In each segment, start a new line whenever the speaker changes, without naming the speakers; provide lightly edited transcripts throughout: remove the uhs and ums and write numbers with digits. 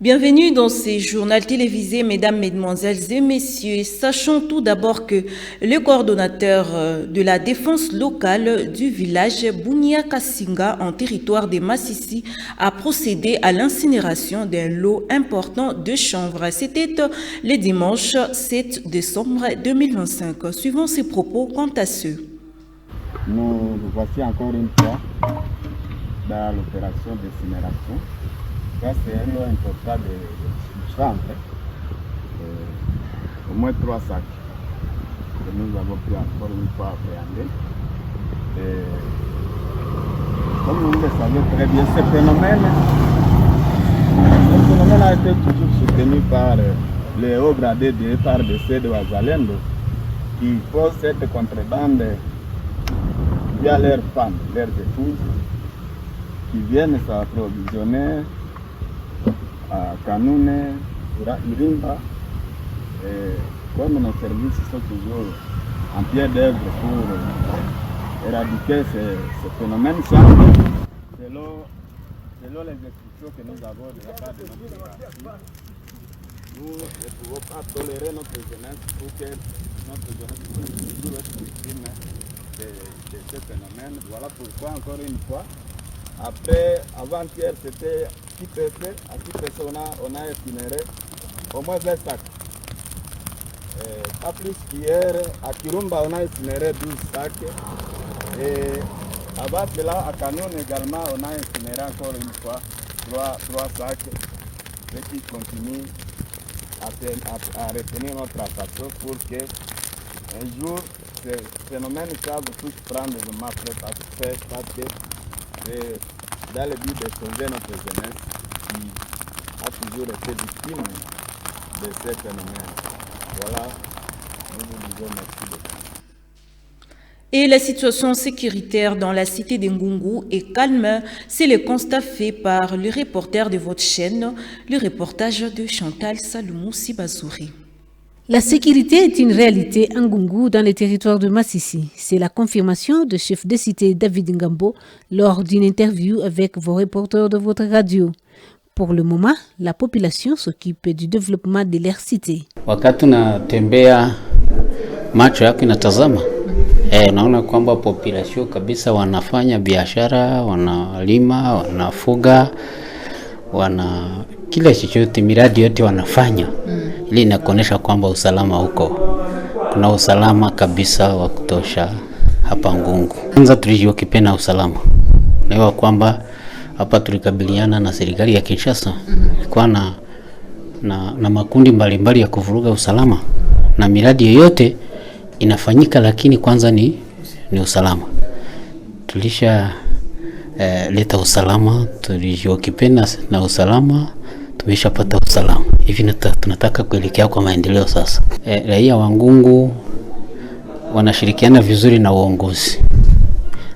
Bienvenue dans ce journal télévisé, mesdames, mesdemoiselles et messieurs. Sachons tout d'abord que le coordonnateur de la défense locale du village Bounia Kassinga en territoire de Massissi a procédé à l'incinération d'un lot important de chanvre. C'était le dimanche 7 décembre 2025. Suivons ses propos quant à ceux.
Nous voici encore une fois dans l'opération d'incinération. Ça, c'est un lot important de chanvre, au moins 3 sacs que nous avons pu encore une fois appréhender. Et comme vous le savez très bien, ce phénomène a été toujours soutenu par les hauts gradés du FARDC de Wazalendo qui posent cette contrebande via leurs femmes, leurs épouses, qui viennent s'approvisionner à Kanoune, Irimba, et comme nos services sont toujours en pied d'œuvre pour éradiquer ce phénomène, selon les instructions que nous avons de la part de notre hiérarchie, nous ne pouvons pas tolérer notre jeunesse pour que notre jeunesse puisse toujours être victime de ce phénomène. Voilà pourquoi, encore une fois, avant-hier, c'était à Kipese, on a incinéré au moins 20 sacs. Pas plus qu'hier, à Kirumba, on a incinéré 12 sacs. Et avant cela, à Kanoune également, on a incinéré encore une fois 3 sacs. Ce qui continue à retenir notre attention pour que un jour, ce phénomène savent tous prendre de ma parce que c'est dans le but de sauver notre jeunesse qui a toujours été victime de ce phénomène. Voilà, nous vous disons merci beaucoup.
Et la situation sécuritaire dans la cité de Ngungu est calme. C'est le constat fait par le reporter de votre chaîne, le reportage de Chantal Saloumou Sibazouri.
La sécurité est une réalité à Ngungu dans le territoire de Massissi. C'est la confirmation du chef de cité David Ngambo lors d'une interview avec vos reporters de votre radio. Pour le moment, la population s'occupe du développement de leur cité.
Wakati unatembea macho yako inatazama, naona kwamba population kabisa wanafanya biashara, wanalima, wanafuga, kila chochote, miradi yote wanafanya. Ili inakuonesha kwamba usalama huko. Kuna usalama kabisa wa kutosha hapa Ngungu. Kwanza tulijokipenda usalama. Naelewa kwamba hapa tulikabiliana na serikali ya Kinshasa. Ilikuwa na makundi mbalimbali ya kuvuruga usalama. Na miradi yoyote inafanyika, lakini kwanza ni usalama. Tulisha leta usalama, tulijokipenda na usalama. Tumeshapata usalama. Hivi tunataka kuelekea kwa maendeleo sasa. Raia wa Ngungu wanashirikiana vizuri na uongozi.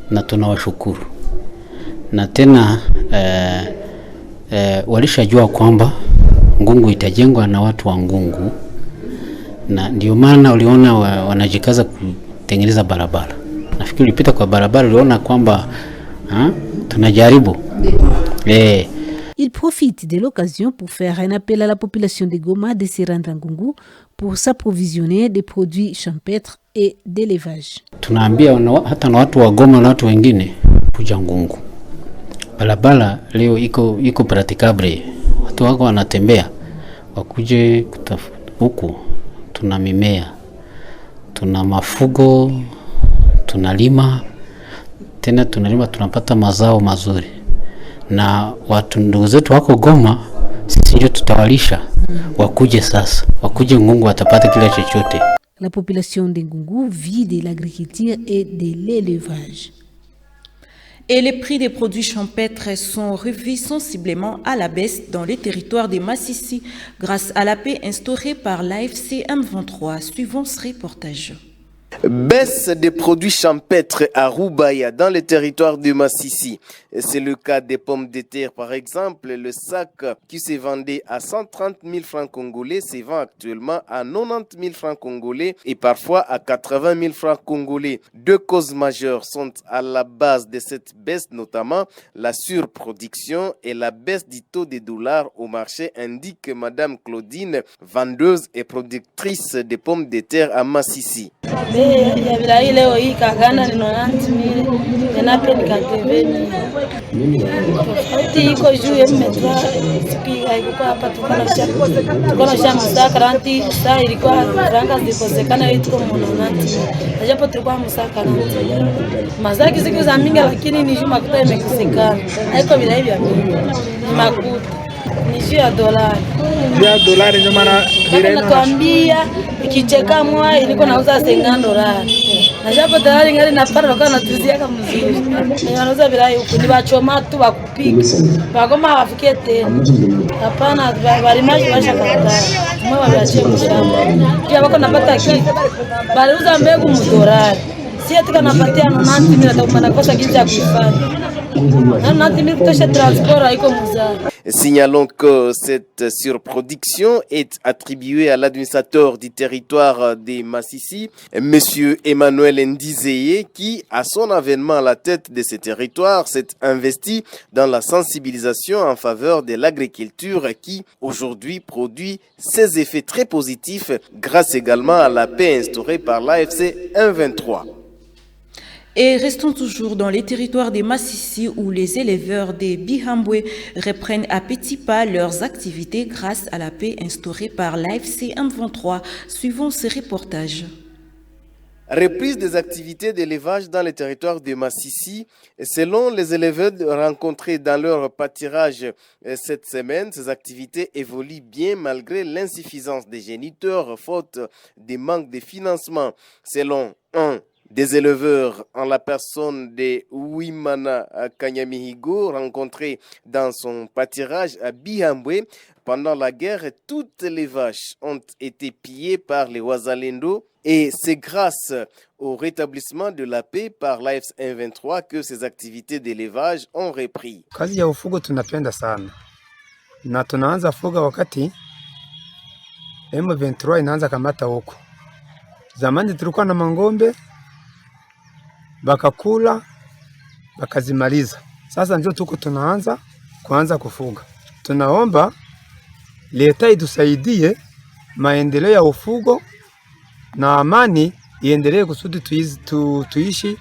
Na tunawashukuru. Na tena walishajua kwamba Ngungu itajengwa na watu wa Ngungu. Na ndio maana uliona wanajikaza kutengeneza barabara. Nafikiri ulipita kwa barabara uliona kwamba tunajaribu.
Il profite de l'occasion pour faire un appel à la population de Goma de se rendre à Ngungu pour s'approvisionner des produits champêtres et d'élevage.
Tunaambia hata na watu wa Goma na watu wengine kuja Ngungu. Barabara leo iko praticable. Watu wako wanatembea wakuje huku. Tuna mimea, tuna mafugo, tunalima, tena tunalima tunapata mazao mazuri. Na watu ndugu zetu wako Goma, sisi ndio tutawalisha. Wakuje sasa, wakuje Ngungu watapata kila chochote.
La population de Ngungu vit de l'agriculture et de l'élevage.
Et les prix des produits champêtres sont revus sensiblement à la baisse dans les territoires de Massissi grâce à la paix instaurée par l'AFC M23. Suivons ce reportage.
Baisse des produits champêtres à Roubaïa dans le territoire de Massissi. C'est le cas des pommes de terre par exemple. Le sac qui se vendait à 130 000 francs congolais se vend actuellement à 90 000 francs congolais et parfois à 80 000 francs congolais. Deux causes majeures sont à la base de cette baisse, notamment la surproduction et la baisse du taux des dollars au marché, indique Madame Claudine, vendeuse et productrice de pommes de terre à Massissi.
Dolari ndio maana
natuambia ikicheka mwa iliko nauza $50 na japo tayari ngari napata wakati natuzia kama mzuri wanauza bilai huko ni bachoma tu bakupika bagoma hawafikie tena hapana balimaji basha kataa mwa wabiachie mshamba pia wako napata kitu baliuza mbegu $1 si ati kanapatia 90,000 atakumana kosa kitu cha kufanya.
Signalons que cette surproduction est attribuée à l'administrateur du territoire de Massissi, M. Emmanuel Ndizeye, qui, à son avènement à la tête de ce territoire, s'est investi dans la sensibilisation en faveur de l'agriculture qui, aujourd'hui, produit ses effets très positifs grâce également à la paix instaurée par l'AFC 123.
Et restons toujours dans les territoires des Massissi où les éleveurs des Bihambwe reprennent à petits pas leurs activités grâce à la paix instaurée par l'AFC 123. Suivons ce reportage.
Reprise des activités d'élevage dans les territoires de Massissi. Selon les éleveurs rencontrés dans leur pâturage cette semaine, ces activités évoluent bien malgré l'insuffisance des géniteurs faute des manques de financement. Selon des éleveurs en la personne de Ouimana Kanyamihigo, rencontré dans son pâturage à Bihambwe. Pendant la guerre, toutes les vaches ont été pillées par les Wazalendo et c'est grâce au rétablissement de la paix par l'AFC 123 que ces activités d'élevage ont repris.
Kazi ya ufugo tunapenda sana na tunaanza fuga wakati M23 inaanza kamata huko. Zamani tulikuwa na mangombe bakakula bakazimaliza. Sasa ndio tuko tunaanza kuanza kufuga. Tunaomba leta itusaidie maendeleo ya na amani iendelee kusudi tuishi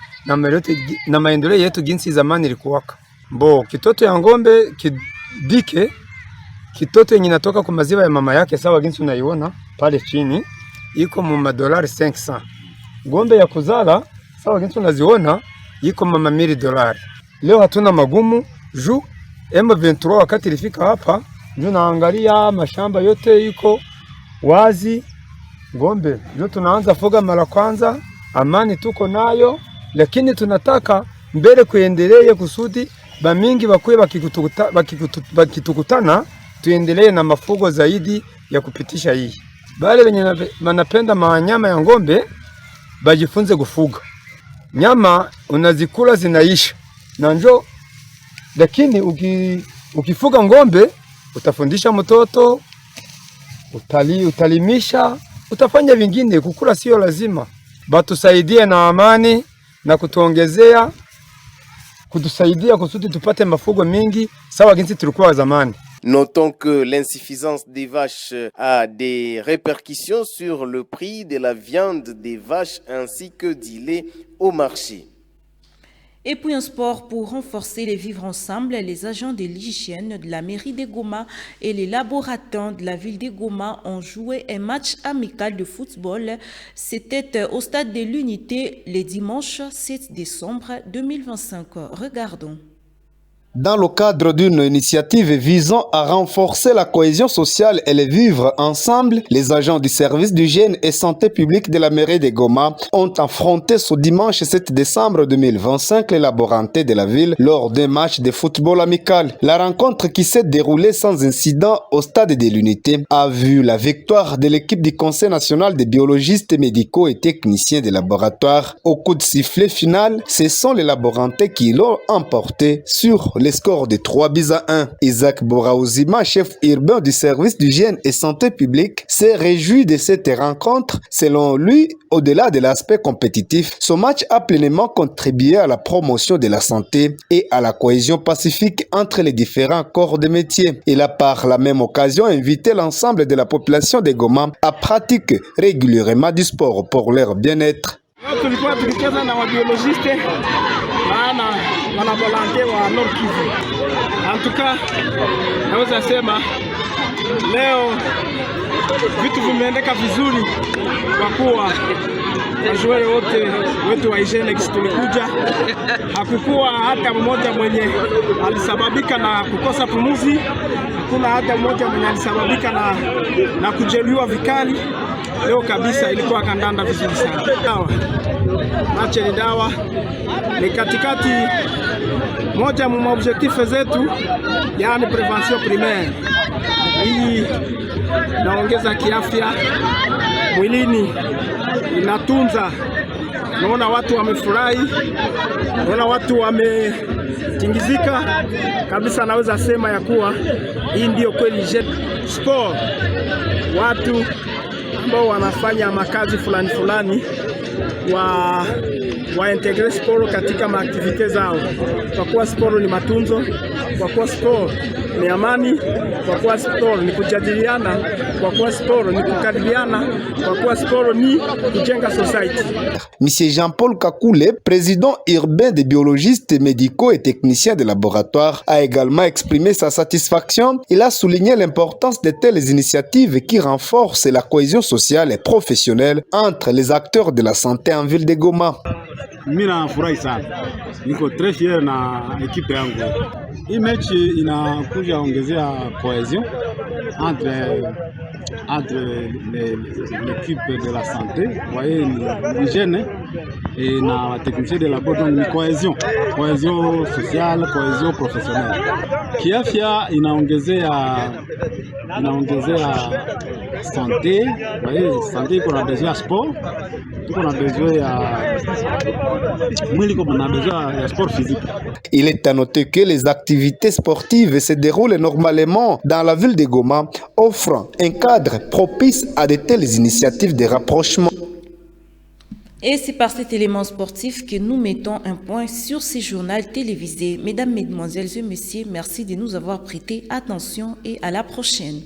na maendeleo yetu jinsi zamani ilikuwaka. Kitoto ya ngombe kidike, kitoto yenye natoka kwa maziwa ya mama yake sawa jinsi unaiona pale chini iko mu $500. Ngombe ya kuzala sawa jinsi unaziona iko $1,000,000. Leo hatuna magumu juu M23 wakati ilifika hapa ndio naangalia mashamba yote iko wazi. Ngombe ndio tunaanza fuga mara kwanza, amani tuko nayo, lakini tunataka mbele kuendelee kusudi bamingi bakwe bakitukutana tuendelee na mafugo zaidi ya kupitisha hii. Bale wenye wanapenda manyama ya ngombe bajifunze kufuga. Nyama unazikula zinaisha na njoo, lakini ukifuga ngombe utafundisha mtoto, utalimisha, utafanya vingine. Kukula sio lazima. Batusaidie na amani na kutuongezea, kutusaidia kusudi tupate mafugo mingi sawa jinsi tulikuwa zamani.
Notons que l'insuffisance des vaches a des répercussions sur le prix de la viande des vaches ainsi que du lait au marché.
Et puis un sport pour renforcer les vivre ensemble, les agents de l'hygiène de la mairie de Goma et les laborantins de la ville de Goma ont joué un match amical de football. C'était au stade de l'Unité le dimanche 7 décembre 2025. Regardons.
Dans le cadre d'une initiative visant à renforcer la cohésion sociale et le vivre ensemble, les agents du service d'hygiène et santé publique de la mairie de Goma ont affronté ce dimanche 7 décembre 2025 les laborantés de la ville lors d'un match de football amical. La rencontre qui s'est déroulée sans incident au stade de l'Unité a vu la victoire de l'équipe du Conseil national des biologistes médicaux et techniciens des laboratoires. Au coup de sifflet final, ce sont les laborantés qui l'ont emporté sur les scores de 3-1. Isaac Boraouzima, chef urbain du service d'hygiène et santé publique, s'est réjoui de cette rencontre. Selon lui, au-delà de l'aspect compétitif, ce match a pleinement contribué à la promotion de la santé et à la cohésion pacifique entre les différents corps de métier. Il a par la même occasion invité l'ensemble de la population de Goma à pratiquer régulièrement du sport pour leur bien-être.
Tulikuwa tukicheza na wabiologiste maana wanavolante wa Nord Kivu. Antuka naweza sema leo vitu vimeendeka vizuri kwa kuwa wajuele wote wetu wa Hygienics tulikuja. Hakukuwa hata mmoja mwenye alisababika na kukosa pumuzi. Hakuna hata mmoja mwenye alisababika na kujeruhiwa vikali. Leo kabisa ilikuwa kandanda vizuri sana. Dawa. Mache ni dawa. Ni katikati moja mu objectif zetu, yani prevention primaire. Hii inaongeza kiafya mwilini, inatunza. Naona watu wamefurahi, naona watu wametingizika kabisa. Naweza sema ya kuwa hii ndio kweli sport. Watu ambao wanafanya makazi fulani waintegre sport katika maaktivite zao, kwa kuwa sport ni matunzo, kwa kuwa sport ni amani, kwa kuwa sport ni kujadiliana, kwa kuwa sport ni kukabiliana, kwa kuwa sport ni kujenga society.
Monsieur Jean-Paul Kakule, président urbain des biologistes médicaux et techniciens de laboratoire, a également exprimé sa satisfaction. Il a souligné l'importance de telles initiatives qui renforcent la cohésion sociale et professionnelle entre les acteurs de la santé en ville de Goma.
Mimi nafurahi sana, niko très fier na ekipe yangu. Hii mechi inakuja ongezea cohesion entre l'équipe de la santé, voyez, l'hygiène et la technicien de labo, donc ni cohesion sociale, cohesion professionnelle. Kiafya inaongezea santé, voyez, santé iko na besoin ya sport, tuko na besoin ya mwili, iko na besoin ya sport physique.
Il est à noter que les activités sportives se déroulent normalement dans la ville de Goma, offrant un cadre propice à de telles initiatives de rapprochement.
Et c'est par cet élément sportif que nous mettons un point sur ces journaux télévisés. Mesdames, Mesdemoiselles et Messieurs, merci de nous avoir prêté attention et à la prochaine.